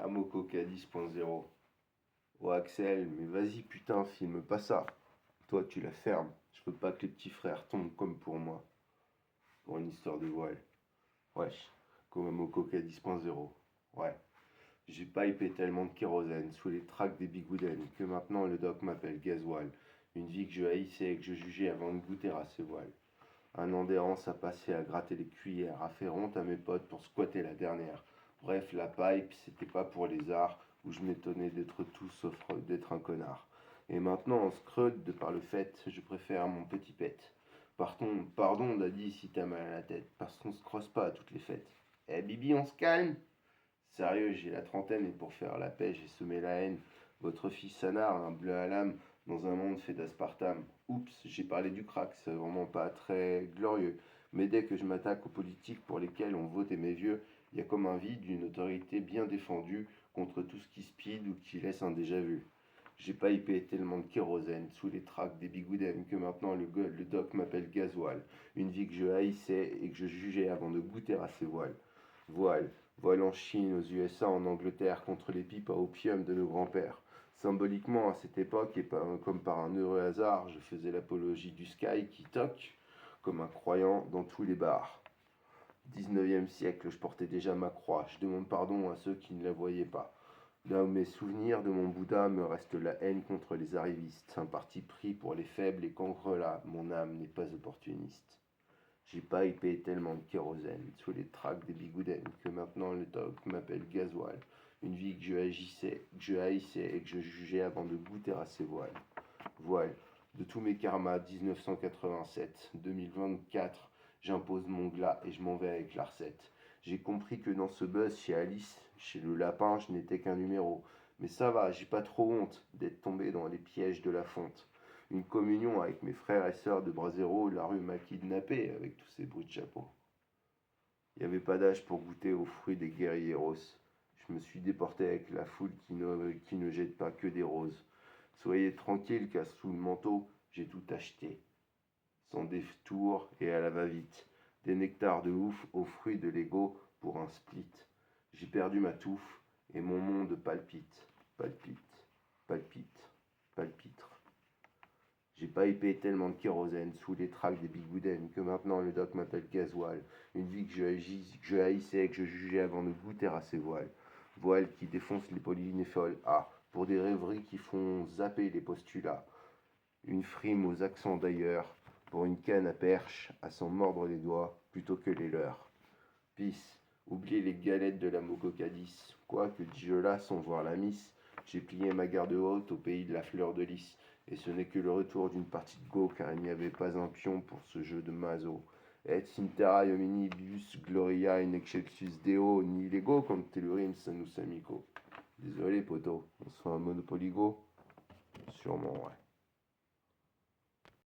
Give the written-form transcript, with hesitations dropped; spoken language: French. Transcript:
Amococa 10.0. Oh Axel, mais vas-y putain, filme pas ça. Toi tu la fermes. Je veux pas que les petits frères tombent comme pour moi. Pour une histoire de voile. Wesh, comme Amococa 10.0. Ouais. J'ai pas hypé tellement de kérosène sous les tracks des bigoudens que maintenant le doc m'appelle Gasoil. Une vie que je haïssais et que je jugeais avant de goûter à ses voiles. Un an d'errance à passer à gratter les cuillères, à faire honte à mes potes pour squatter la dernière. Bref, la pipe, c'était pas pour les arts, où je m'étonnais d'être tout sauf d'être un connard. Et maintenant, en scrud, de par le fait, je préfère mon petit pet. Pardon, daddy, si t'as mal à la tête, parce qu'on se crosse pas à toutes les fêtes. Eh Bibi, on se calme? Sérieux, j'ai la trentaine et pour faire la paix, j'ai semé la haine. Votre fils Sanar, un bleu à l'âme, dans un monde fait d'aspartame. Oups, j'ai parlé du crack, c'est vraiment pas très glorieux. Mais dès que je m'attaque aux politiques pour lesquelles on vote mes vieux, il y a comme un vide d'une autorité bien défendue contre tout ce qui speed ou qui laisse un déjà-vu. J'ai pas hypé tellement de kérosène sous les tracks des bigoudens que maintenant le doc m'appelle Gasoil. Une vie que je haïssais et que je jugeais avant de goûter à ses voiles. Voile en Chine, aux USA, en Angleterre, contre les pipes à opium de nos grands-pères. Symboliquement, à cette époque, et comme par un heureux hasard, je faisais l'apologie du sky qui toque, comme un croyant, dans tous les bars. 19e siècle, je portais déjà ma croix. Je demande pardon à ceux qui ne la voyaient pas. Là où mes souvenirs de mon Bouddha me reste la haine contre les arrivistes, un parti pris pour les faibles et qu'entre là, mon âme n'est pas opportuniste. J'ai pas hypé tellement de kérosène sous les tracks des bigoudens que maintenant le doc m'appelle Gasoil. Une vie que je haïssais et que je jugeais avant de goûter à ses voiles. Voile, de tous mes karmas 1987, 2024, j'impose mon glas et je m'en vais avec la recette. J'ai compris que dans ce buzz chez Alice, chez le lapin, je n'étais qu'un numéro. Mais ça va, j'ai pas trop honte d'être tombé dans les pièges de la fonte. Une communion avec mes frères et sœurs de Brasero, la rue m'a kidnappé avec tous ces bruits de chapeau. Il n'y avait pas d'âge pour goûter aux fruits des guerrieros. Je me suis déporté avec la foule qui ne jette pas que des roses. Soyez tranquille car sous le manteau, j'ai tout acheté. Sans détour et à la va-vite. Des nectars de ouf aux fruits de l'ego pour un split. J'ai perdu ma touffe et mon monde palpite, palpite, palpite, palpitre. J'ai pas hypé tellement de kérosène sous les tracks des bigoudens que maintenant le doc m'appelle Gasoil. Une vie que je haïssais et que je jugeais avant de goûter à ses voiles. Voiles qui défoncent les polynépholes. Ah, pour des rêveries qui font zapper les postulats. Une frime aux accents d'ailleurs. Pour une canne à perche à s'en mordre les doigts plutôt que les leurs. Peace. Oubliez les galettes de la Mococadis. Quoi que dis-je là sans voir la miss, j'ai plié ma garde haute au pays de la fleur de lys. Et ce n'est que le retour d'une partie de Go, car il n'y avait pas un pion pour ce jeu de mazo. Et intera hominibus gloria in excelsis deo, ni lego contelurim sanus amico. Désolé, poto, on se fait un Monopoly Go? Sûrement, ouais.